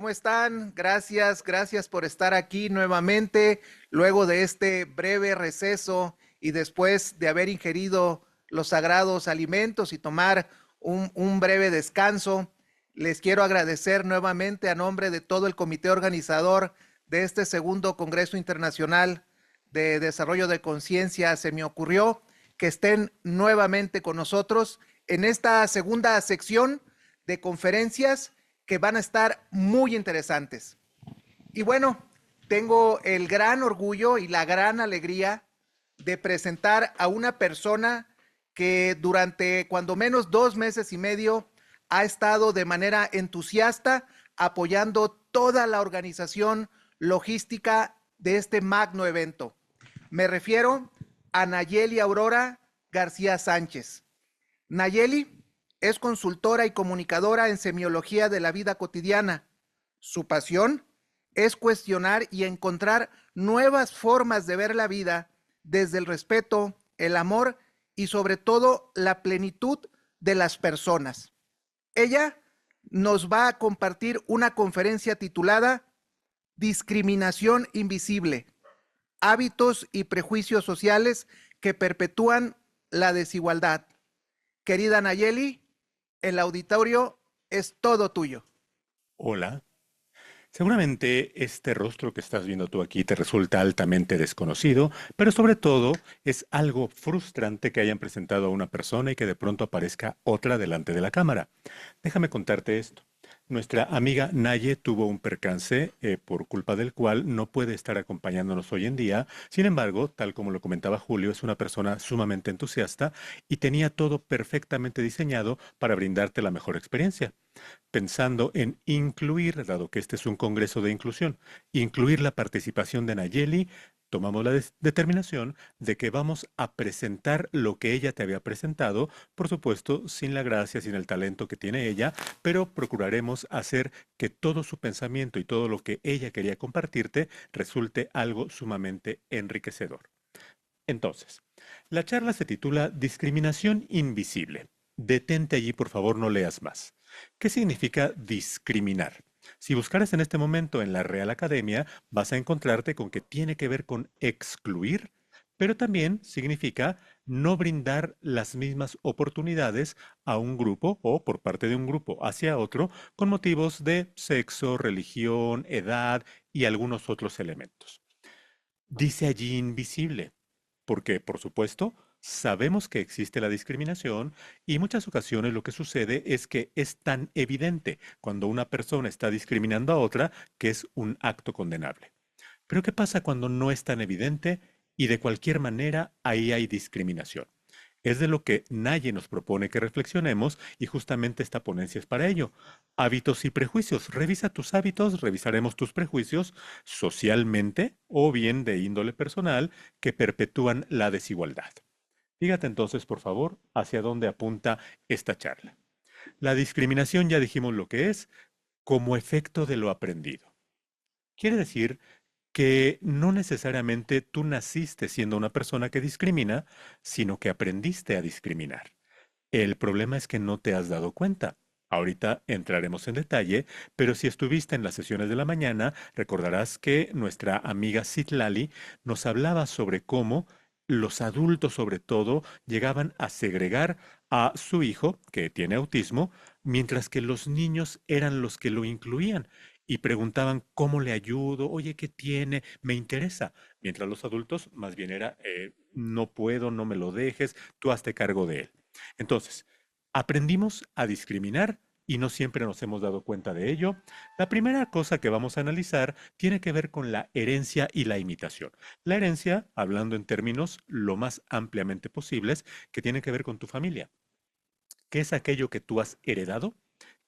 ¿cómo están? Gracias por estar aquí nuevamente, luego de este breve receso y después de haber ingerido los sagrados alimentos y tomar un breve descanso. Les quiero agradecer nuevamente a nombre de todo el comité organizador de este segundo Congreso Internacional de Desarrollo de Conciencia. Se me ocurrió que estén nuevamente con nosotros en esta segunda sección de conferencias que van a estar muy interesantes. Y bueno, tengo el gran orgullo y la gran alegría de presentar a una persona que durante cuando menos 2 meses y medio ha estado de manera entusiasta apoyando toda la organización logística de este magno evento. Me refiero a Nayeli Aurora García Sánchez. Nayeli es consultora y comunicadora en semiología de la vida cotidiana. Su pasión es cuestionar y encontrar nuevas formas de ver la vida desde el respeto, el amor y sobre todo la plenitud de las personas. Ella nos va a compartir una conferencia titulada Discriminación invisible, hábitos y prejuicios sociales que perpetúan la desigualdad. Querida Nayeli, el auditorio es todo tuyo. Hola. Seguramente este rostro que estás viendo tú aquí te resulta altamente desconocido, pero sobre todo es algo frustrante que hayan presentado a una persona y que de pronto aparezca otra delante de la cámara. Déjame contarte esto. Nuestra amiga Naye tuvo un percance por culpa del cual no puede estar acompañándonos hoy en día. Sin embargo, tal como lo comentaba Julio, es una persona sumamente entusiasta y tenía todo perfectamente diseñado para brindarte la mejor experiencia pensando en incluir, dado que este es un congreso de inclusión, incluir la participación de Nayeli, tomamos la determinación de que vamos a presentar lo que ella te había presentado, por supuesto, sin la gracia, sin el talento que tiene ella, pero procuraremos hacer que todo su pensamiento y todo lo que ella quería compartirte resulte algo sumamente enriquecedor. Entonces, la charla se titula Discriminación invisible. Detente allí, por favor, no leas más. ¿Qué significa discriminar? Si buscaras en este momento en la Real Academia, vas a encontrarte con que tiene que ver con excluir, pero también significa no brindar las mismas oportunidades a un grupo o por parte de un grupo hacia otro con motivos de sexo, religión, edad y algunos otros elementos. Dice allí invisible, porque, por supuesto, sabemos que existe la discriminación y muchas ocasiones lo que sucede es que es tan evidente cuando una persona está discriminando a otra que es un acto condenable. Pero ¿qué pasa cuando no es tan evidente y de cualquier manera ahí hay discriminación? Es de lo que Naye nos propone que reflexionemos y justamente esta ponencia es para ello. Hábitos y prejuicios. Revisa tus hábitos, revisaremos tus prejuicios socialmente o bien de índole personal que perpetúan la desigualdad. Fíjate entonces, por favor, hacia dónde apunta esta charla. La discriminación ya dijimos lo que es como efecto de lo aprendido. Quiere decir que no necesariamente tú naciste siendo una persona que discrimina, sino que aprendiste a discriminar. El problema es que no te has dado cuenta. Ahorita entraremos en detalle, pero si estuviste en las sesiones de la mañana, recordarás que nuestra amiga Citlali nos hablaba sobre cómo los adultos, sobre todo, llegaban a segregar a su hijo, que tiene autismo, mientras que los niños eran los que lo incluían y preguntaban cómo le ayudo, oye, ¿qué tiene? Me interesa. Mientras los adultos más bien era, no puedo, no me lo dejes, tú hazte cargo de él. Entonces, aprendimos a discriminar y no siempre nos hemos dado cuenta de ello. La primera cosa que vamos a analizar tiene que ver con la herencia y la imitación. La herencia, hablando en términos lo más ampliamente posibles, que tiene que ver con tu familia. ¿Qué es aquello que tú has heredado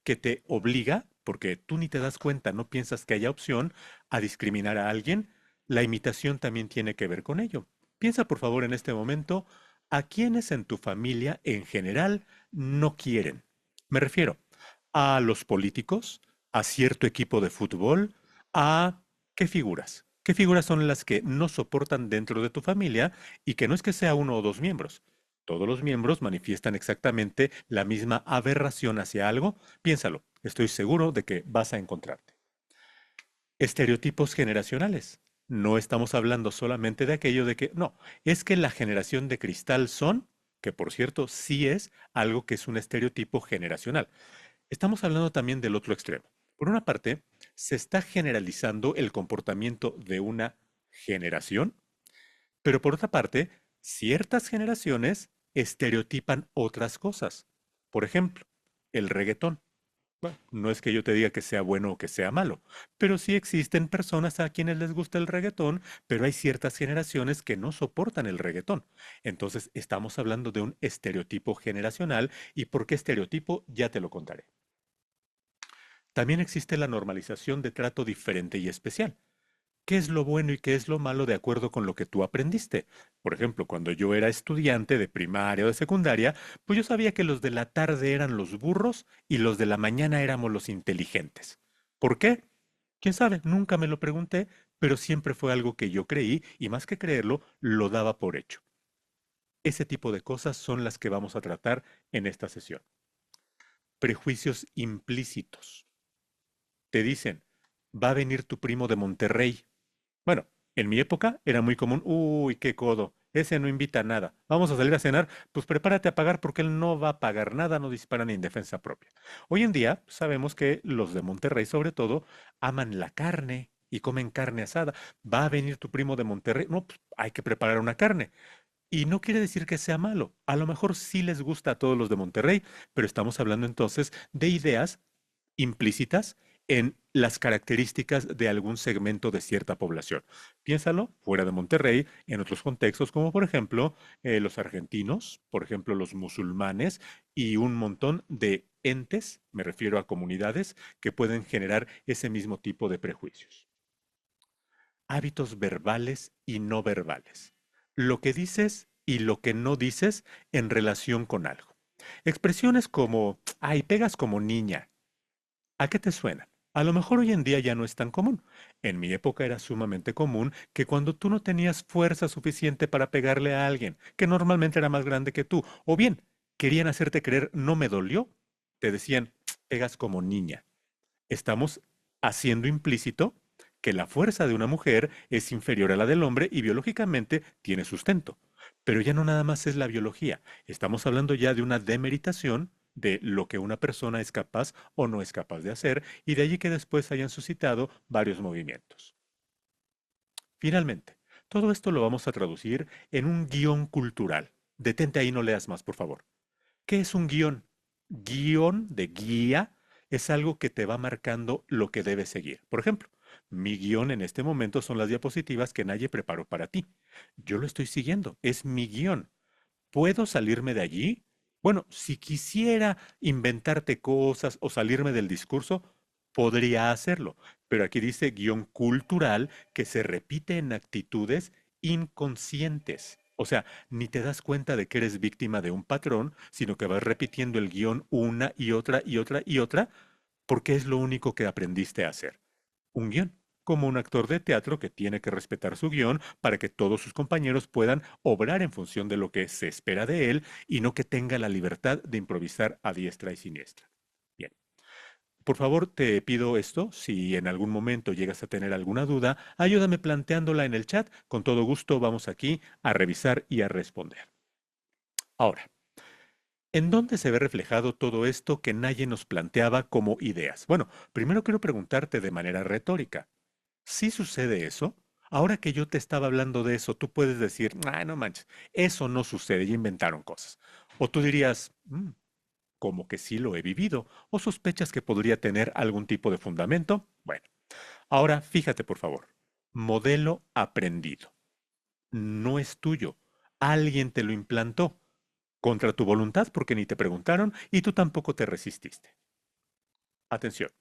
que te obliga, porque tú ni te das cuenta, no piensas que haya opción, a discriminar a alguien? La imitación también tiene que ver con ello. Piensa por favor en este momento a quienes en tu familia en general no quieren. Me refiero a los políticos, a cierto equipo de fútbol, a qué figuras. ¿Qué figuras son las que no soportan dentro de tu familia y que no es que sea uno o dos miembros? Todos los miembros manifiestan exactamente la misma aberración hacia algo. Piénsalo, estoy seguro de que vas a encontrarte. Estereotipos generacionales. No estamos hablando solamente de aquello de que, no, es que la generación de cristal son, que por cierto sí es algo que es un estereotipo generacional. Estamos hablando también del otro extremo. Por una parte, se está generalizando el comportamiento de una generación, pero por otra parte, ciertas generaciones estereotipan otras cosas. Por ejemplo, el reggaetón. Bueno, no es que yo te diga que sea bueno o que sea malo, pero sí existen personas a quienes les gusta el reggaetón, pero hay ciertas generaciones que no soportan el reggaetón. Entonces, estamos hablando de un estereotipo generacional y por qué estereotipo ya te lo contaré. También existe la normalización de trato diferente y especial. ¿Qué es lo bueno y qué es lo malo de acuerdo con lo que tú aprendiste? Por ejemplo, cuando yo era estudiante de primaria o de secundaria, pues yo sabía que los de la tarde eran los burros y los de la mañana éramos los inteligentes. ¿Por qué? ¿Quién sabe? Nunca me lo pregunté, pero siempre fue algo que yo creí y más que creerlo, lo daba por hecho. Ese tipo de cosas son las que vamos a tratar en esta sesión. Prejuicios implícitos. Te dicen, va a venir tu primo de Monterrey. Bueno, en mi época era muy común, uy, qué codo, ese no invita a nada. Vamos a salir a cenar, pues prepárate a pagar porque él no va a pagar nada, no dispara ni en defensa propia. Hoy en día sabemos que los de Monterrey, sobre todo, aman la carne y comen carne asada. Va a venir tu primo de Monterrey, no, pues hay que preparar una carne. Y no quiere decir que sea malo. A lo mejor sí les gusta a todos los de Monterrey, pero estamos hablando entonces de ideas implícitas en las características de algún segmento de cierta población. Piénsalo fuera de Monterrey, en otros contextos, como por ejemplo los argentinos, por ejemplo los musulmanes y un montón de entes, me refiero a comunidades, que pueden generar ese mismo tipo de prejuicios. Hábitos verbales y no verbales. Lo que dices y lo que no dices en relación con algo. Expresiones como, ay, pegas como niña. ¿A qué te suenan? A lo mejor hoy en día ya no es tan común. En mi época era sumamente común que cuando tú no tenías fuerza suficiente para pegarle a alguien, que normalmente era más grande que tú, o bien querían hacerte creer no me dolió, te decían, pegas como niña. Estamos haciendo implícito que la fuerza de una mujer es inferior a la del hombre y biológicamente tiene sustento. Pero ya no nada más es la biología, estamos hablando ya de una demeritación de lo que una persona es capaz o no es capaz de hacer y de allí que después hayan suscitado varios movimientos. Finalmente, todo esto lo vamos a traducir en un guión cultural. Detente ahí, no leas más, por favor. ¿Qué es un guión? Guión de guía es algo que te va marcando lo que debes seguir. Por ejemplo, mi guión en este momento son las diapositivas que nadie preparó para ti. Yo lo estoy siguiendo, es mi guión. ¿Puedo salirme de allí? Bueno, si quisiera inventarte cosas o salirme del discurso, podría hacerlo, pero aquí dice guión cultural que se repite en actitudes inconscientes. O sea, ni te das cuenta de que eres víctima de un patrón, sino que vas repitiendo el guión una y otra y otra y otra, porque es lo único que aprendiste a hacer. Un guión, como un actor de teatro que tiene que respetar su guión para que todos sus compañeros puedan obrar en función de lo que se espera de él y no que tenga la libertad de improvisar a diestra y siniestra. Bien. Por favor, te pido esto, si en algún momento llegas a tener alguna duda, ayúdame planteándola en el chat, con todo gusto vamos aquí a revisar y a responder. Ahora, ¿en dónde se ve reflejado todo esto que nadie nos planteaba como ideas? Bueno, primero quiero preguntarte de manera retórica, ¿sí sucede eso? Ahora que yo te estaba hablando de eso, tú puedes decir, ay, no manches, eso no sucede, ya inventaron cosas. O tú dirías, como que sí lo he vivido, o sospechas que podría tener algún tipo de fundamento. Bueno, ahora fíjate por favor, modelo aprendido. No es tuyo, alguien te lo implantó, contra tu voluntad porque ni te preguntaron y tú tampoco te resististe. Atención.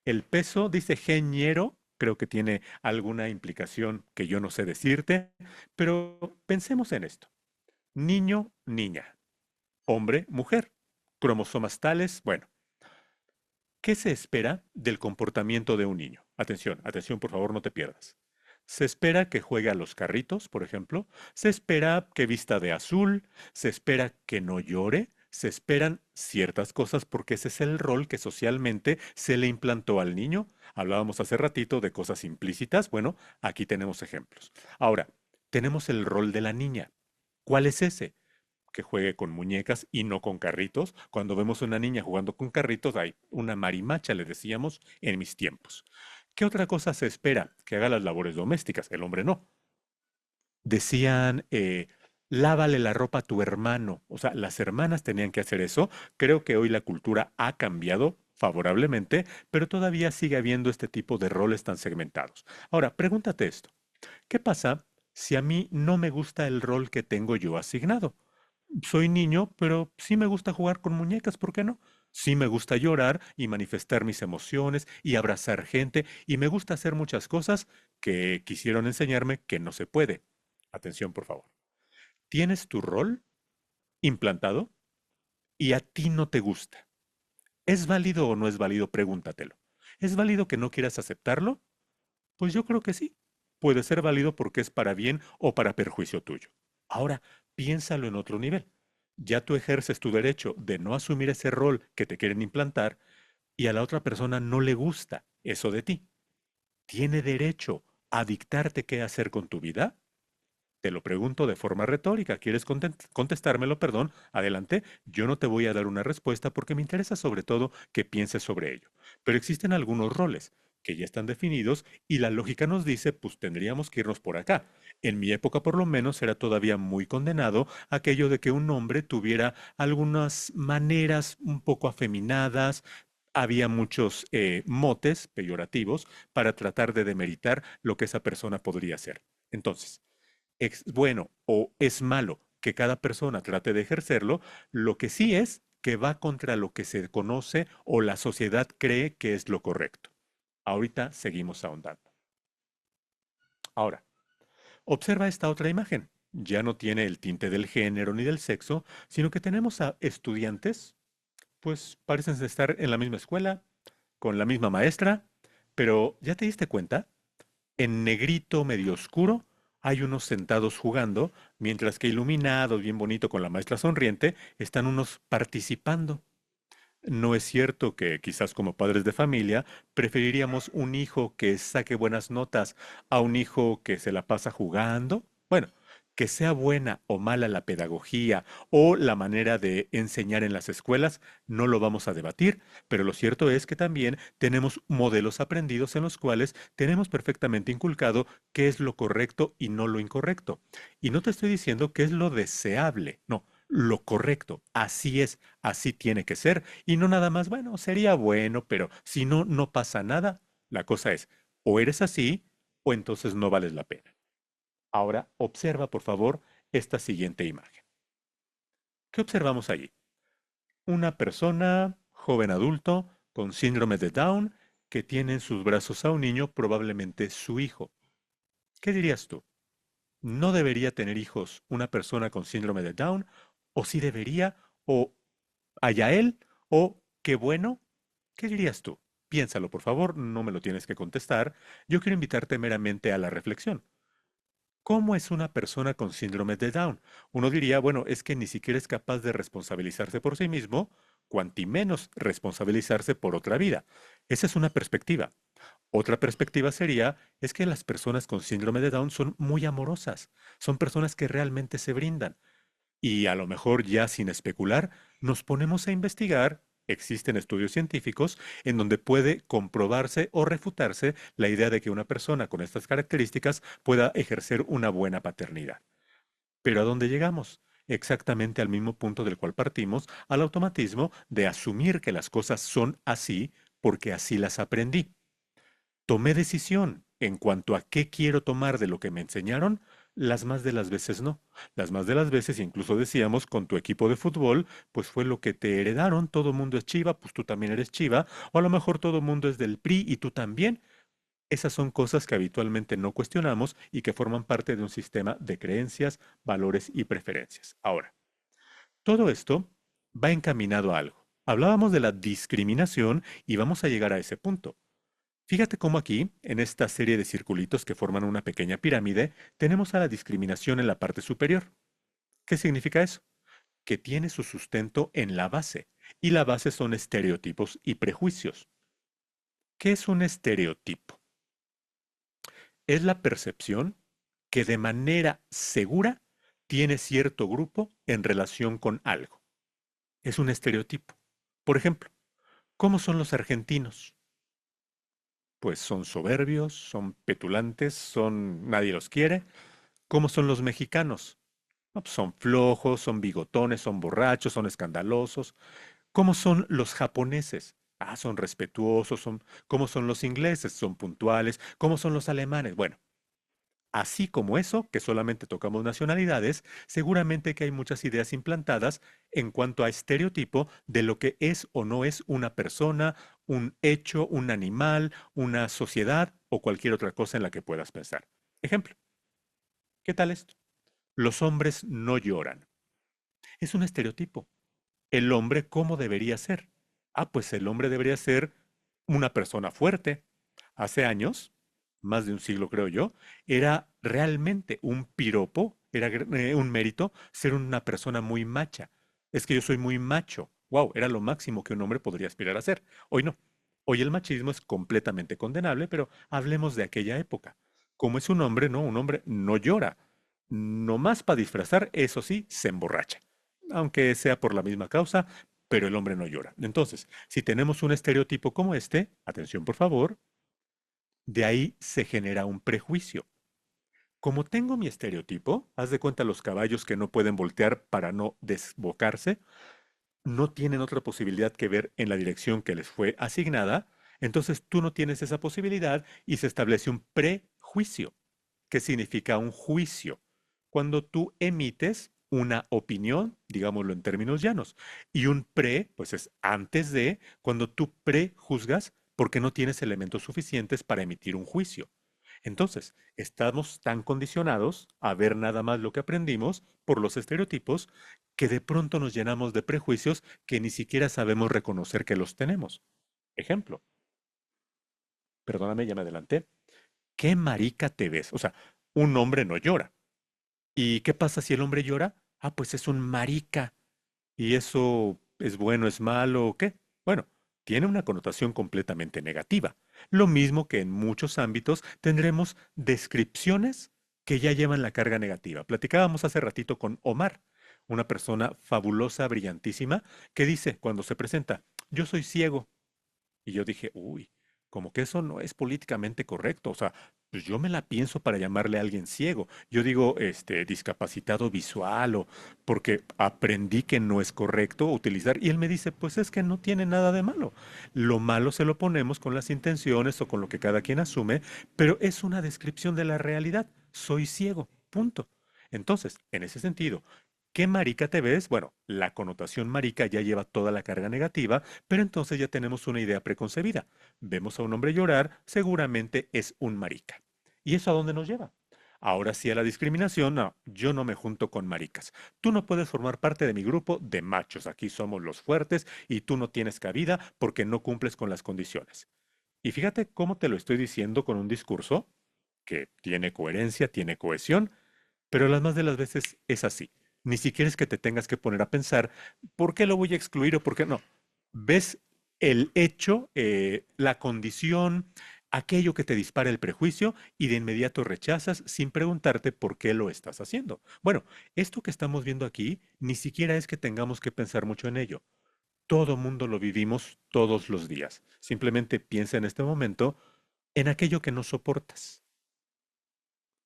El peso, dice Geñero, creo que tiene alguna implicación que yo no sé decirte, pero pensemos en esto. Niño, niña, hombre, mujer, cromosomas tales, bueno, ¿qué se espera del comportamiento de un niño? Atención, atención, por favor, no te pierdas. Se espera que juegue a los carritos, por ejemplo. Se espera que vista de azul. Se espera que no llore. se esperan ciertas cosas porque ese es el rol que socialmente se le implantó al niño. Hablábamos hace ratito de cosas implícitas. Bueno, aquí tenemos ejemplos. Ahora, tenemos el rol de la niña. ¿Cuál es ese? Que juegue con muñecas y no con carritos. Cuando vemos a una niña jugando con carritos, hay una marimacha, le decíamos, en mis tiempos. ¿Qué otra cosa se espera? Que haga las labores domésticas. El hombre no. Decían, lávale la ropa a tu hermano. O sea, las hermanas tenían que hacer eso. Creo que hoy la cultura ha cambiado favorablemente, pero todavía sigue habiendo este tipo de roles tan segmentados. Ahora, pregúntate esto. ¿Qué pasa si a mí no me gusta el rol que tengo yo asignado? Soy niño, pero sí me gusta jugar con muñecas, ¿por qué no? Sí me gusta llorar y manifestar mis emociones y abrazar gente y me gusta hacer muchas cosas que quisieron enseñarme que no se puede. Atención, por favor. Tienes tu rol implantado y a ti no te gusta. ¿Es válido o no es válido? Pregúntatelo. ¿Es válido que no quieras aceptarlo? Pues yo creo que sí. Puede ser válido porque es para bien o para perjuicio tuyo. Ahora, piénsalo en otro nivel. Ya tú ejerces tu derecho de no asumir ese rol que te quieren implantar y a la otra persona no le gusta eso de ti. ¿Tiene derecho a dictarte qué hacer con tu vida? Te lo pregunto de forma retórica. ¿Quieres contestármelo? Perdón, adelante. Yo no te voy a dar una respuesta porque me interesa sobre todo que pienses sobre ello. Pero existen algunos roles que ya están definidos y la lógica nos dice, pues tendríamos que irnos por acá. En mi época por lo menos era todavía muy condenado aquello de que un hombre tuviera algunas maneras un poco afeminadas. Había muchos motes peyorativos para tratar de demeritar lo que esa persona podría hacer. Entonces, es bueno o es malo que cada persona trate de ejercerlo, lo que sí es que va contra lo que se conoce o la sociedad cree que es lo correcto. Ahorita seguimos ahondando. Ahora, observa esta otra imagen. Ya no tiene el tinte del género ni del sexo, sino que tenemos a estudiantes, pues parecen estar en la misma escuela, con la misma maestra, pero ¿ya te diste cuenta? En negrito medio oscuro hay unos sentados jugando, mientras que iluminados, bien bonito con la maestra sonriente, están unos participando. No es cierto que quizás como padres de familia preferiríamos un hijo que saque buenas notas a un hijo que se la pasa jugando. Bueno, que sea buena o mala la pedagogía o la manera de enseñar en las escuelas, no lo vamos a debatir, pero lo cierto es que también tenemos modelos aprendidos en los cuales tenemos perfectamente inculcado qué es lo correcto y no lo incorrecto. Y no te estoy diciendo qué es lo deseable, no, lo correcto. Así es, así tiene que ser. Y no nada más, bueno, sería bueno, pero si no, no pasa nada. La cosa es, o eres así, o entonces no vales la pena. Ahora, observa, por favor, esta siguiente imagen. ¿Qué observamos allí? Una persona, joven adulto, con síndrome de Down, que tiene en sus brazos a un niño, probablemente su hijo. ¿Qué dirías tú? ¿No debería tener hijos una persona con síndrome de Down? ¿O sí debería? ¿O allá él? ¿O qué bueno? ¿Qué dirías tú? Piénsalo, por favor, no me lo tienes que contestar. Yo quiero invitarte meramente a la reflexión. ¿Cómo es una persona con síndrome de Down? Uno diría, bueno, es que ni siquiera es capaz de responsabilizarse por sí mismo, cuanti menos responsabilizarse por otra vida. Esa es una perspectiva. Otra perspectiva sería, es que las personas con síndrome de Down son muy amorosas, son personas que realmente se brindan. Y a lo mejor ya sin especular, nos ponemos a investigar, existen estudios científicos en donde puede comprobarse o refutarse la idea de que una persona con estas características pueda ejercer una buena paternidad. Pero ¿a dónde llegamos? Exactamente al mismo punto del cual partimos, al automatismo de asumir que las cosas son así porque así las aprendí. Tomé decisión en cuanto a qué quiero tomar de lo que me enseñaron, las más de las veces no. Las más de las veces, incluso decíamos, con tu equipo de fútbol, pues fue lo que te heredaron, todo mundo es Chiva, pues tú también eres Chiva, o a lo mejor todo mundo es del PRI y tú también. Esas son cosas que habitualmente no cuestionamos y que forman parte de un sistema de creencias, valores y preferencias. Ahora, todo esto va encaminado a algo. Hablábamos de la discriminación y vamos a llegar a ese punto. Fíjate cómo aquí, en esta serie de circulitos que forman una pequeña pirámide, tenemos a la discriminación en la parte superior. ¿Qué significa eso? que tiene su sustento en la base, y la base son estereotipos y prejuicios. ¿Qué es un estereotipo? Es la percepción que de manera segura tiene cierto grupo en relación con algo. Es un estereotipo. Por ejemplo, ¿cómo son los argentinos? Pues son soberbios, son petulantes, nadie los quiere. ¿Cómo son los mexicanos? No, pues son flojos, son bigotones, son borrachos, son escandalosos. ¿Cómo son los japoneses? Ah, son respetuosos, ¿cómo son los ingleses? Son puntuales. ¿Cómo son los alemanes? Bueno, así como eso, que solamente tocamos nacionalidades, seguramente que hay muchas ideas implantadas en cuanto a estereotipo de lo que es o no es una persona, un hecho, un animal, una sociedad o cualquier otra cosa en la que puedas pensar. Ejemplo, ¿qué tal esto? Los hombres no lloran. Es un estereotipo. ¿El hombre cómo debería ser? Ah, pues el hombre debería ser una persona fuerte. Hace años, más de un siglo creo yo, era realmente un piropo, era un mérito ser una persona muy macha. Es que yo soy muy macho. Wow, era lo máximo que un hombre podría aspirar a ser. Hoy no. Hoy el machismo es completamente condenable, pero hablemos de aquella época. Como es un hombre, no, un hombre no llora. No más para disfrazar, eso sí, se emborracha aunque sea por la misma causa, pero el hombre no llora. Entonces, si tenemos un estereotipo como este, atención por favor, de ahí se genera un prejuicio. Como tengo mi estereotipo, haz de cuenta los caballos que no pueden voltear para no desbocarse, no tienen otra posibilidad que ver en la dirección que les fue asignada, entonces tú no tienes esa posibilidad y se establece un prejuicio, que significa un juicio, cuando tú emites una opinión, digámoslo en términos llanos, y un pre, pues es antes de, cuando tú prejuzgas porque no tienes elementos suficientes para emitir un juicio. Entonces, estamos tan condicionados a ver nada más lo que aprendimos por los estereotipos que de pronto nos llenamos de prejuicios que ni siquiera sabemos reconocer que los tenemos. Ejemplo, perdóname, ya me adelanté. ¿Qué marica te ves? O sea, un hombre no llora. ¿Y qué pasa si el hombre llora? Ah, pues es un marica. ¿Y eso es bueno, es malo o qué? Bueno, tiene una connotación completamente negativa. Lo mismo que en muchos ámbitos tendremos descripciones que ya llevan la carga negativa. Platicábamos hace ratito con Omar, una persona fabulosa, brillantísima, que dice cuando se presenta, yo soy ciego. Y yo dije, uy, como que eso no es políticamente correcto. O sea, pues yo me la pienso para llamarle a alguien ciego. Yo digo, discapacitado visual o porque aprendí que no es correcto utilizar. Y él me dice, pues es que no tiene nada de malo. Lo malo se lo ponemos con las intenciones o con lo que cada quien asume, pero es una descripción de la realidad. Soy ciego, punto. Entonces, en ese sentido, ¿qué marica te ves? Bueno, la connotación marica ya lleva toda la carga negativa, pero entonces ya tenemos una idea preconcebida. Vemos a un hombre llorar, seguramente es un marica. ¿Y eso a dónde nos lleva? Ahora sí a la discriminación, no, yo no me junto con maricas. Tú no puedes formar parte de mi grupo de machos, aquí somos los fuertes y tú no tienes cabida porque no cumples con las condiciones. Y fíjate cómo te lo estoy diciendo con un discurso que tiene coherencia, tiene cohesión, pero las más de las veces es así. Ni siquiera es que te tengas que poner a pensar, ¿por qué lo voy a excluir o por qué no? Ves el hecho, la condición, aquello que te dispara el prejuicio y de inmediato rechazas sin preguntarte por qué lo estás haciendo. Bueno, esto que estamos viendo aquí ni siquiera es que tengamos que pensar mucho en ello. Todo mundo lo vivimos todos los días. Simplemente piensa en este momento en aquello que no soportas.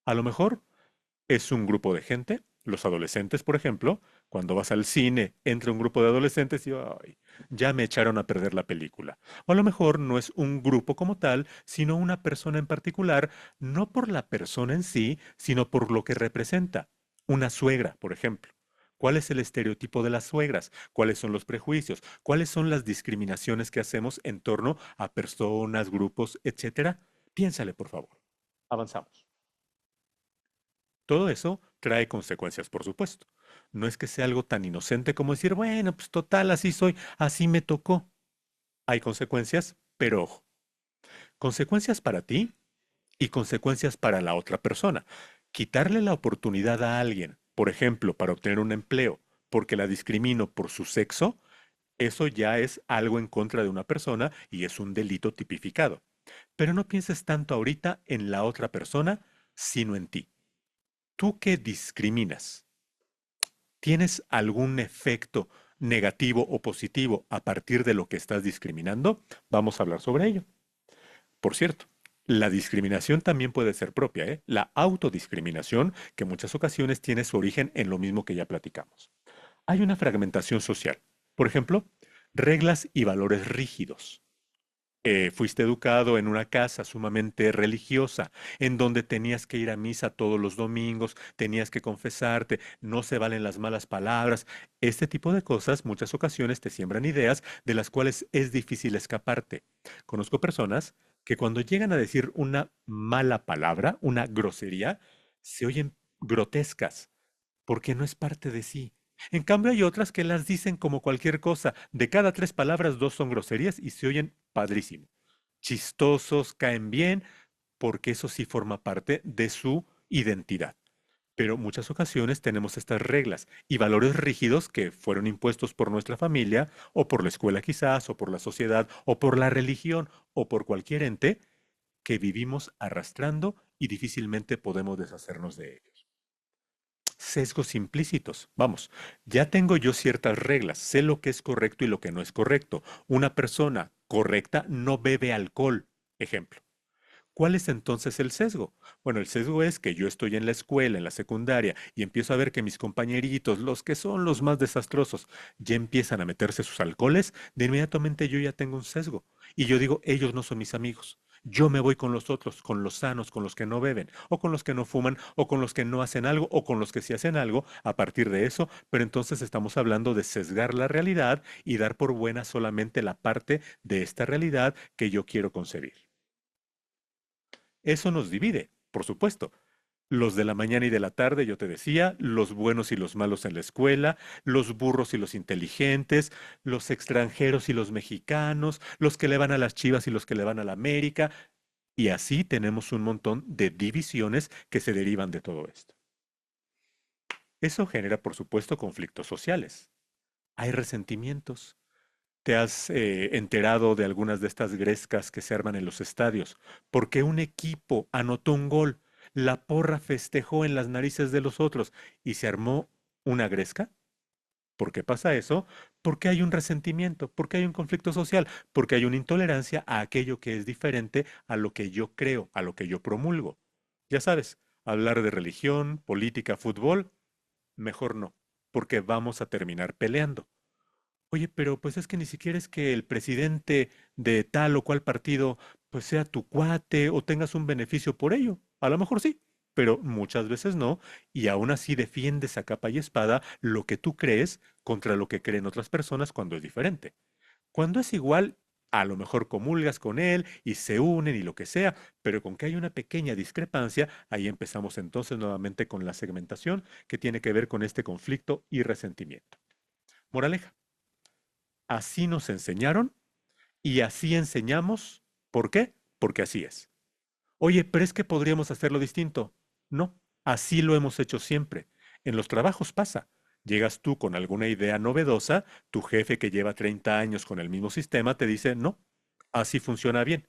A lo mejor es un grupo de gente, los adolescentes, por ejemplo, cuando vas al cine, entra un grupo de adolescentes y ay, ya me echaron a perder la película. O a lo mejor no es un grupo como tal, sino una persona en particular, no por la persona en sí, sino por lo que representa. Una suegra, por ejemplo. ¿Cuál es el estereotipo de las suegras? ¿Cuáles son los prejuicios? ¿Cuáles son las discriminaciones que hacemos en torno a personas, grupos, etcétera? Piénsale, por favor. Avanzamos. Todo eso trae consecuencias, por supuesto. No es que sea algo tan inocente como decir, bueno, pues total, así soy, así me tocó. Hay consecuencias, pero ojo, consecuencias para ti y consecuencias para la otra persona. Quitarle la oportunidad a alguien, por ejemplo, para obtener un empleo, porque la discrimino por su sexo, eso ya es algo en contra de una persona y es un delito tipificado. Pero no pienses tanto ahorita en la otra persona, sino en ti. Tú que discriminas, ¿tienes algún efecto negativo o positivo a partir de lo que estás discriminando? Vamos a hablar sobre ello. Por cierto, la discriminación también puede ser propia, ¿eh? La autodiscriminación, que en muchas ocasiones tiene su origen en lo mismo que ya platicamos. Hay una fragmentación social. Por ejemplo, reglas y valores rígidos. Fuiste educado en una casa sumamente religiosa, en donde tenías que ir a misa todos los domingos, tenías que confesarte, no se valen las malas palabras. Este tipo de cosas muchas ocasiones te siembran ideas de las cuales es difícil escaparte. Conozco personas que cuando llegan a decir una mala palabra, una grosería, se oyen grotescas porque no es parte de sí. En cambio, hay otras que las dicen como cualquier cosa. De cada tres palabras, dos son groserías y se oyen padrísimo. Chistosos, caen bien, porque eso sí forma parte de su identidad. Pero muchas ocasiones tenemos estas reglas y valores rígidos que fueron impuestos por nuestra familia, o por la escuela quizás, o por la sociedad, o por la religión, o por cualquier ente que vivimos arrastrando y difícilmente podemos deshacernos de ellos. Sesgos implícitos. Vamos, ya tengo yo ciertas reglas, sé lo que es correcto y lo que no es correcto. Una persona correcta no bebe alcohol, ejemplo. ¿Cuál es entonces el sesgo? Bueno, el sesgo es que yo estoy en la escuela, en la secundaria, y empiezo a ver que mis compañeritos, los que son los más desastrosos, ya empiezan a meterse sus alcoholes, de inmediatamente yo ya tengo un sesgo. Y yo digo, ellos no son mis amigos. Yo me voy con los otros, con los sanos, con los que no beben, o con los que no fuman, o con los que no hacen algo, o con los que sí hacen algo a partir de eso, pero entonces estamos hablando de sesgar la realidad y dar por buena solamente la parte de esta realidad que yo quiero concebir. Eso nos divide, por supuesto. Los de la mañana y de la tarde, yo te decía, los buenos y los malos en la escuela, los burros y los inteligentes, los extranjeros y los mexicanos, los que le van a las Chivas y los que le van a la América, y así tenemos un montón de divisiones que se derivan de todo esto. Eso genera, por supuesto, conflictos sociales. Hay resentimientos. ¿Te has enterado de algunas de estas grescas que se arman en los estadios? Porque un equipo anotó un gol, la porra festejó en las narices de los otros y se armó una gresca. ¿Por qué pasa eso? Porque hay un resentimiento, porque hay un conflicto social, porque hay una intolerancia a aquello que es diferente a lo que yo creo, a lo que yo promulgo. Ya sabes, hablar de religión, política, fútbol, mejor no, porque vamos a terminar peleando. Oye, pero pues es que ni siquiera es que el presidente de tal o cual partido pues sea tu cuate o tengas un beneficio por ello. A lo mejor sí, pero muchas veces no, y aún así defiendes a capa y espada lo que tú crees contra lo que creen otras personas cuando es diferente. Cuando es igual, a lo mejor comulgas con él y se unen y lo que sea, pero con que hay una pequeña discrepancia, ahí empezamos entonces nuevamente con la segmentación que tiene que ver con este conflicto y resentimiento. Moraleja. Así nos enseñaron y así enseñamos. ¿Por qué? Porque así es. Oye, pero es que podríamos hacerlo distinto. No, así lo hemos hecho siempre. En los trabajos pasa. Llegas tú con alguna idea novedosa, tu jefe que lleva 30 años con el mismo sistema te dice, no, así funciona bien.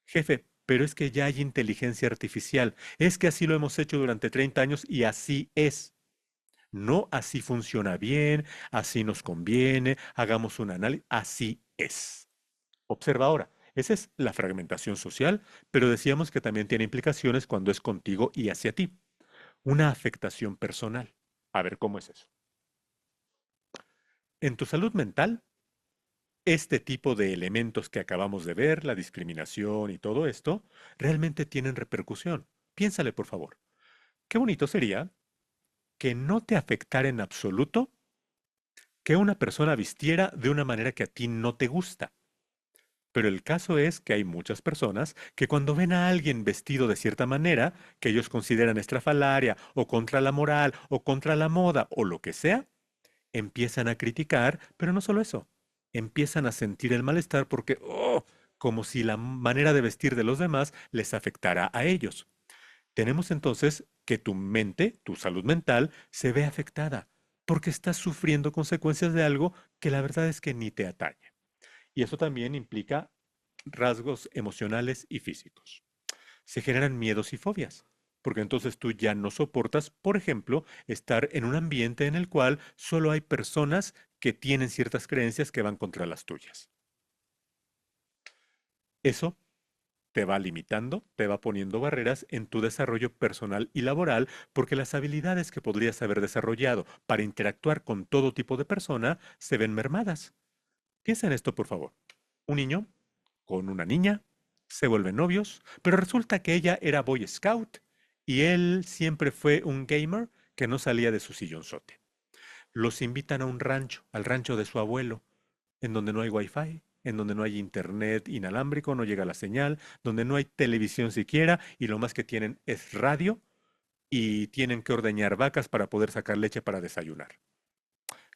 Jefe, pero es que ya hay inteligencia artificial. Es que así lo hemos hecho durante 30 años y así es. No así funciona bien, así nos conviene, hagamos un análisis, así es. Observa ahora, esa es la fragmentación social, pero decíamos que también tiene implicaciones cuando es contigo y hacia ti. Una afectación personal. A ver cómo es eso. En tu salud mental, este tipo de elementos que acabamos de ver, la discriminación y todo esto, realmente tienen repercusión. Piénsale, por favor. Qué bonito sería que no te afectara en absoluto que una persona vistiera de una manera que a ti no te gusta. Pero el caso es que hay muchas personas que cuando ven a alguien vestido de cierta manera, que ellos consideran estrafalaria o contra la moral o contra la moda o lo que sea, empiezan a criticar, pero no solo eso, empiezan a sentir el malestar porque, oh, como si la manera de vestir de los demás les afectara a ellos. Tenemos entonces que tu mente, tu salud mental, se ve afectada. porque estás sufriendo consecuencias de algo que la verdad es que ni te atañe. Y eso también implica rasgos emocionales y físicos. Se generan miedos y fobias, porque entonces tú ya no soportas, por ejemplo, estar en un ambiente en el cual solo hay personas que tienen ciertas creencias que van contra las tuyas. Eso te va limitando, te va poniendo barreras en tu desarrollo personal y laboral, porque las habilidades que podrías haber desarrollado para interactuar con todo tipo de persona se ven mermadas. Piensa en esto, por favor. Un niño con una niña se vuelven novios, pero resulta que ella era Boy Scout y él siempre fue un gamer que no salía de su sillonzote. Los invitan a un rancho, al rancho de su abuelo, en donde no hay wifi, en donde no hay internet inalámbrico, no llega la señal, donde no hay televisión siquiera y lo más que tienen es radio y tienen que ordeñar vacas para poder sacar leche para desayunar.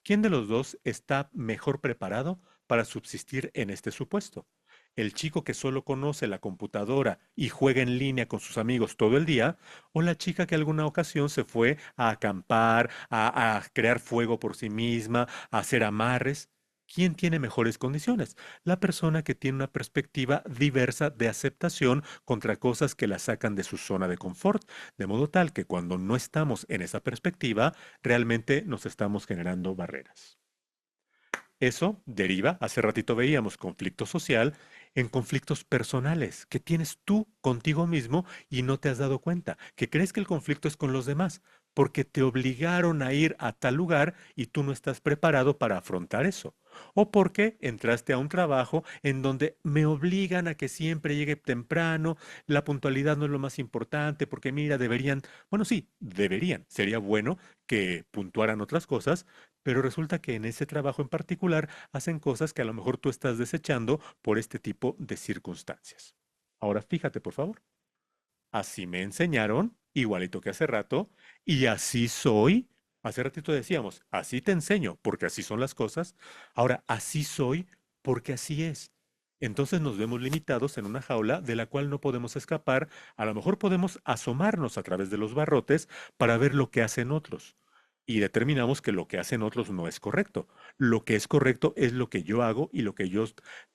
¿Quién de los dos está mejor preparado para subsistir en este supuesto? ¿El chico que solo conoce la computadora y juega en línea con sus amigos todo el día? ¿O la chica que alguna ocasión se fue a acampar, a crear fuego por sí misma, a hacer amarres? ¿Quién tiene mejores condiciones? La persona que tiene una perspectiva diversa de aceptación contra cosas que la sacan de su zona de confort, de modo tal que cuando no estamos en esa perspectiva, realmente nos estamos generando barreras. Eso deriva, hace ratito veíamos conflicto social, en conflictos personales que tienes tú contigo mismo y no te has dado cuenta, que crees que el conflicto es con los demás, porque te obligaron a ir a tal lugar y tú no estás preparado para afrontar eso. O porque entraste a un trabajo en donde me obligan a que siempre llegue temprano, la puntualidad no es lo más importante, porque mira, deberían, bueno, sí, deberían, sería bueno que puntuaran otras cosas, pero resulta que en ese trabajo en particular hacen cosas que a lo mejor tú estás desechando por este tipo de circunstancias. Ahora fíjate, por favor. Así me enseñaron, igualito que hace rato, y así soy. Hace ratito decíamos, así te enseño, porque así son las cosas. Ahora, así soy, porque así es. Entonces nos vemos limitados en una jaula de la cual no podemos escapar. A lo mejor podemos asomarnos a través de los barrotes para ver lo que hacen otros. Y determinamos que lo que hacen otros no es correcto. Lo que es correcto es lo que yo hago y lo que yo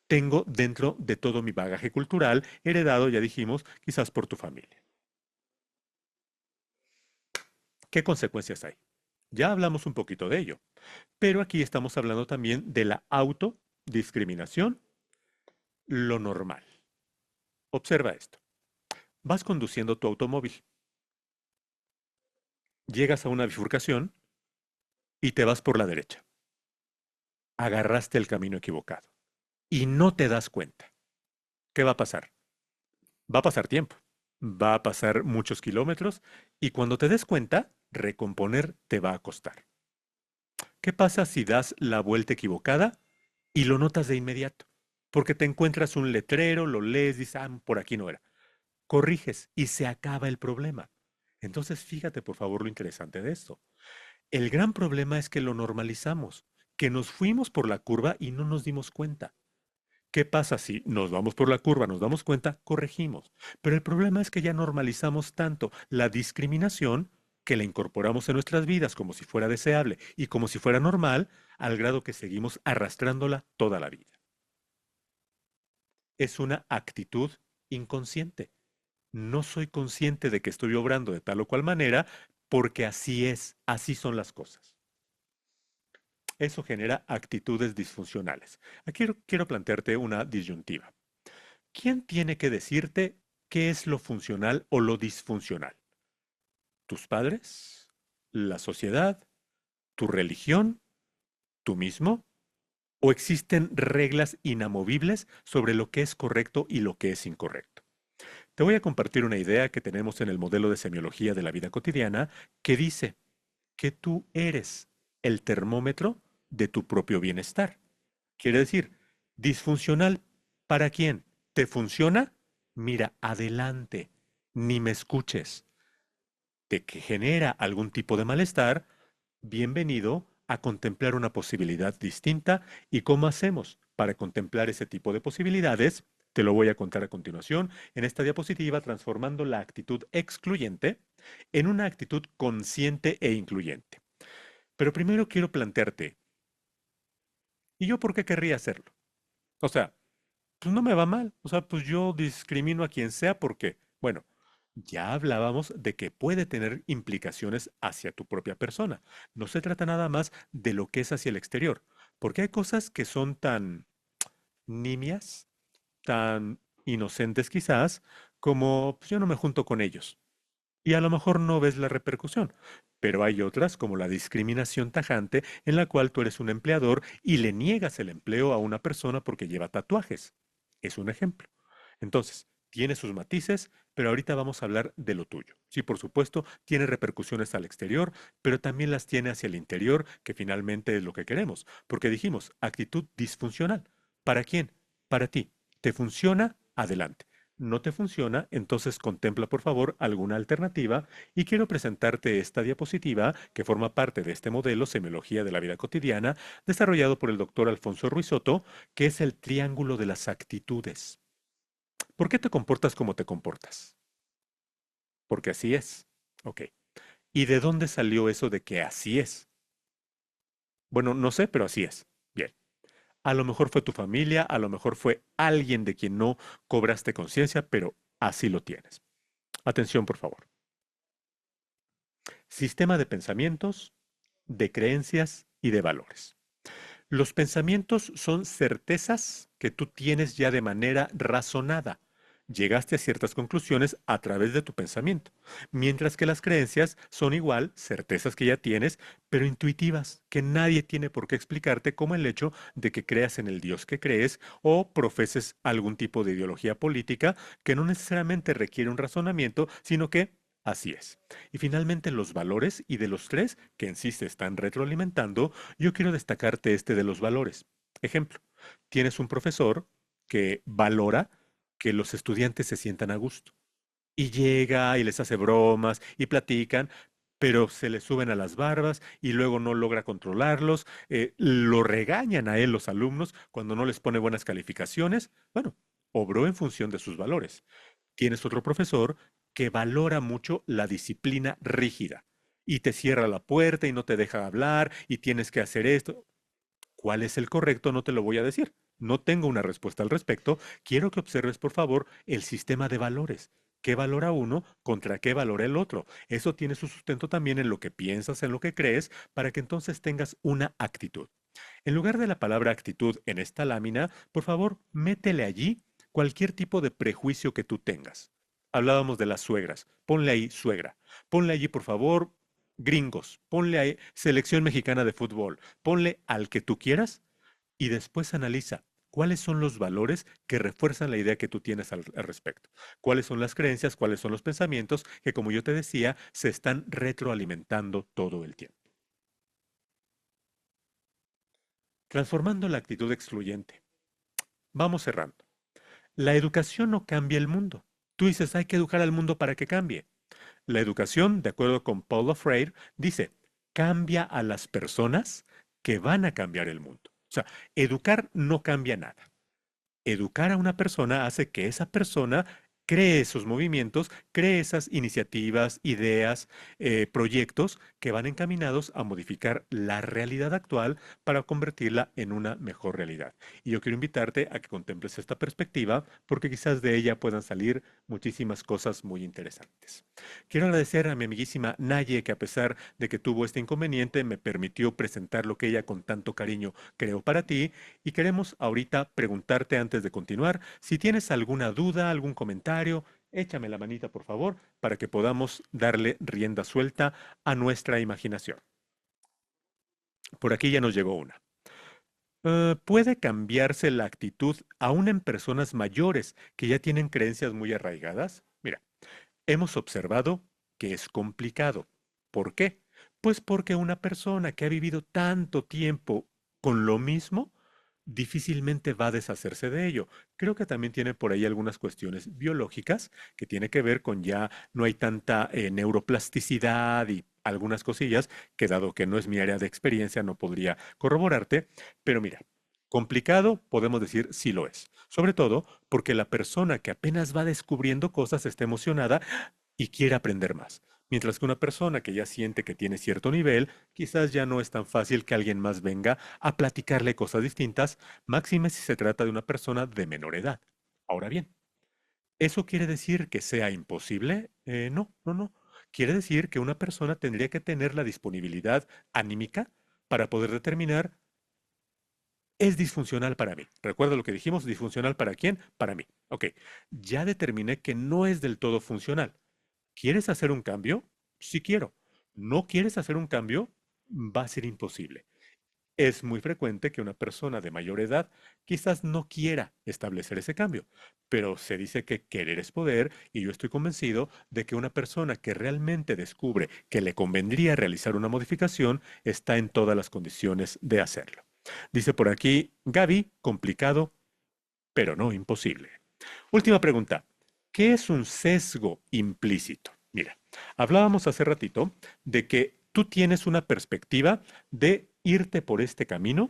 tengo dentro de todo mi bagaje cultural, heredado, ya dijimos, quizás por tu familia. ¿Qué consecuencias hay? Ya hablamos un poquito de ello, pero aquí estamos hablando también de la autodiscriminación, lo normal. Observa esto. Vas conduciendo tu automóvil, llegas a una bifurcación y te vas por la derecha. Agarraste el camino equivocado y no te das cuenta. ¿Qué va a pasar? Va a pasar tiempo, va a pasar muchos kilómetros y cuando te des cuenta, recomponer te va a costar. ¿Qué pasa si das la vuelta equivocada y lo notas de inmediato? Porque te encuentras un letrero, lo lees, dices, ah, por aquí no era. Corriges y se acaba el problema. Entonces, fíjate por favor lo interesante de esto. El gran problema es que lo normalizamos, que nos fuimos por la curva y no nos dimos cuenta. ¿Qué pasa si nos vamos por la curva, nos damos cuenta, corregimos? Pero el problema es que ya normalizamos tanto la discriminación que la incorporamos en nuestras vidas como si fuera deseable y como si fuera normal, al grado que seguimos arrastrándola toda la vida. Es una actitud inconsciente. No soy consciente de que estoy obrando de tal o cual manera porque así es, así son las cosas. Eso genera actitudes disfuncionales. Aquí quiero plantearte una disyuntiva. ¿Quién tiene que decirte qué es lo funcional o lo disfuncional? ¿Tus padres? ¿La sociedad? ¿Tu religión? ¿Tú mismo? ¿O existen reglas inamovibles sobre lo que es correcto y lo que es incorrecto? Te voy a compartir una idea que tenemos en el modelo de semiología de la vida cotidiana que dice que tú eres el termómetro de tu propio bienestar. Quiere decir, disfuncional, ¿para quién? ¿Te funciona? Mira, adelante, ni me escuches. ¿Te que genera algún tipo de malestar? Bienvenido a contemplar una posibilidad distinta. ¿Y cómo hacemos para contemplar ese tipo de posibilidades? Te lo voy a contar a continuación en esta diapositiva, transformando la actitud excluyente en una actitud consciente e incluyente. Pero primero quiero plantearte, ¿y yo por qué querría hacerlo? O sea, pues no me va mal. O sea, pues yo discrimino a quien sea porque, bueno, ya hablábamos de que puede tener implicaciones hacia tu propia persona. No se trata nada más de lo que es hacia el exterior, porque hay cosas que son tan nimias, tan inocentes quizás, como pues yo no me junto con ellos. Y a lo mejor no ves la repercusión, pero hay otras como la discriminación tajante en la cual tú eres un empleador y le niegas el empleo a una persona porque lleva tatuajes. Es un ejemplo. Entonces, tiene sus matices, pero ahorita vamos a hablar de lo tuyo. Sí, por supuesto, tiene repercusiones al exterior, pero también las tiene hacia el interior, que finalmente es lo que queremos, porque dijimos, actitud disfuncional. ¿Para quién? Para ti. ¿Te funciona? Adelante. ¿No te funciona? Entonces contempla por favor alguna alternativa y quiero presentarte esta diapositiva que forma parte de este modelo Semiología de la Vida Cotidiana desarrollado por el doctor Alfonso Ruizotto, que es el triángulo de las actitudes. ¿Por qué te comportas como te comportas? Porque así es. Ok. ¿Y de dónde salió eso de que así es? Bueno, no sé, pero así es. Bien. A lo mejor fue tu familia, a lo mejor fue alguien de quien no cobraste conciencia, pero así lo tienes. Atención, por favor. Sistema de pensamientos, de creencias y de valores. Los pensamientos son certezas que tú tienes ya de manera razonada. Llegaste a ciertas conclusiones a través de tu pensamiento, mientras que las creencias son igual certezas que ya tienes, pero intuitivas, que nadie tiene por qué explicarte, como el hecho de que creas en el Dios que crees o profeses algún tipo de ideología política que no necesariamente requiere un razonamiento, sino que así es. Y finalmente los valores, y de los tres que en sí se están retroalimentando, yo quiero destacarte este de los valores. Ejemplo, tienes un profesor que valora que los estudiantes se sientan a gusto y llega y les hace bromas y platican, pero se les suben a las barbas y luego no logra controlarlos, lo regañan a él los alumnos cuando no les pone buenas calificaciones. Bueno, obró en función de sus valores. Tienes otro profesor que valora mucho la disciplina rígida y te cierra la puerta y no te deja hablar y tienes que hacer esto. ¿Cuál es el correcto? No te lo voy a decir. No tengo una respuesta al respecto. Quiero que observes, por favor, el sistema de valores. ¿Qué valora uno contra qué valora el otro? Eso tiene su sustento también en lo que piensas, en lo que crees, para que entonces tengas una actitud. En lugar de la palabra actitud en esta lámina, por favor, métele allí cualquier tipo de prejuicio que tú tengas. Hablábamos de las suegras. Ponle ahí suegra. Ponle allí, por favor, gringos. Ponle ahí selección mexicana de fútbol. Ponle al que tú quieras y después analiza cuáles son los valores que refuerzan la idea que tú tienes al respecto. Cuáles son las creencias, cuáles son los pensamientos que, como yo te decía, se están retroalimentando todo el tiempo. Transformando la actitud excluyente. Vamos cerrando. La educación no cambia el mundo. Tú dices, hay que educar al mundo para que cambie. La educación, de acuerdo con Paulo Freire, dice, cambia a las personas que van a cambiar el mundo. O sea, educar no cambia nada. Educar a una persona hace que esa persona cree esos movimientos, cree esas iniciativas, ideas, proyectos que van encaminados a modificar la realidad actual para convertirla en una mejor realidad. Y yo quiero invitarte a que contemples esta perspectiva porque quizás de ella puedan salir muchísimas cosas muy interesantes. Quiero agradecer a mi amiguísima Naye que a pesar de que tuvo este inconveniente me permitió presentar lo que ella con tanto cariño creó para ti y queremos ahorita preguntarte antes de continuar si tienes alguna duda, algún comentario, échame la manita por favor para que podamos darle rienda suelta a nuestra imaginación. Por aquí ya nos llegó una. ¿Puede cambiarse la actitud aún en personas mayores que ya tienen creencias muy arraigadas? Mira, hemos observado que es complicado. ¿Por qué? Pues porque una persona que ha vivido tanto tiempo con lo mismo, difícilmente va a deshacerse de ello. Creo que también tiene por ahí algunas cuestiones biológicas que tiene que ver con ya no hay tanta neuroplasticidad y algunas cosillas que dado que no es mi área de experiencia no podría corroborarte, pero mira, complicado podemos decir sí lo es, sobre todo porque la persona que apenas va descubriendo cosas está emocionada y quiere aprender más. Mientras que una persona que ya siente que tiene cierto nivel, quizás ya no es tan fácil que alguien más venga a platicarle cosas distintas, máxime si se trata de una persona de menor edad. Ahora bien, ¿eso quiere decir que sea imposible? No, no, no. Quiere decir que una persona tendría que tener la disponibilidad anímica para poder determinar es disfuncional para mí. ¿Recuerda lo que dijimos? ¿Disfuncional para quién? Para mí. Ok, ya determiné que no es del todo funcional. ¿Quieres hacer un cambio? Sí quiero. ¿No quieres hacer un cambio? Va a ser imposible. Es muy frecuente que una persona de mayor edad quizás no quiera establecer ese cambio, pero se dice que querer es poder y yo estoy convencido de que una persona que realmente descubre que le convendría realizar una modificación está en todas las condiciones de hacerlo. Dice por aquí Gaby, complicado, pero no imposible. Última pregunta. ¿Qué es un sesgo implícito? Mira, hablábamos hace ratito de que tú tienes una perspectiva de irte por este camino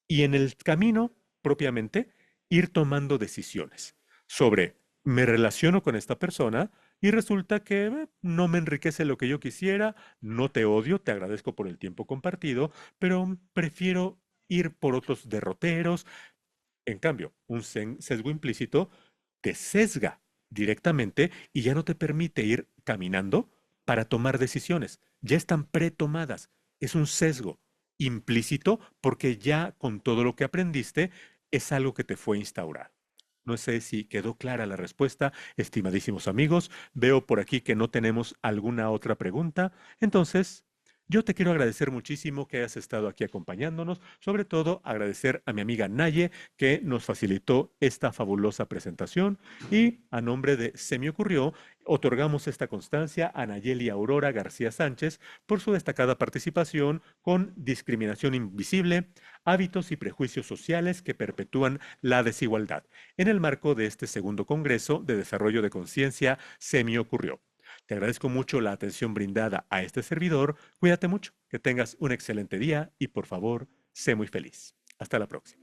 y en el camino propiamente ir tomando decisiones sobre me relaciono con esta persona y resulta que no me enriquece lo que yo quisiera, no te odio, te agradezco por el tiempo compartido, pero prefiero ir por otros derroteros. En cambio, un sesgo implícito te sesga directamente y ya no te permite ir caminando para tomar decisiones. Ya están pretomadas. Es un sesgo implícito porque ya con todo lo que aprendiste es algo que te fue instaurado. No sé si quedó clara la respuesta, estimadísimos amigos. Veo por aquí que no tenemos alguna otra pregunta. Entonces, yo te quiero agradecer muchísimo que hayas estado aquí acompañándonos, sobre todo agradecer a mi amiga Naye que nos facilitó esta fabulosa presentación y a nombre de Se me ocurrió, otorgamos esta constancia a Nayeli Aurora García Sánchez por su destacada participación con Discriminación Invisible, hábitos y prejuicios sociales que perpetúan la desigualdad, en el marco de este segundo Congreso de Desarrollo de Conciencia Se me ocurrió. Te agradezco mucho la atención brindada a este servidor. Cuídate mucho, que tengas un excelente día y por favor, sé muy feliz. Hasta la próxima.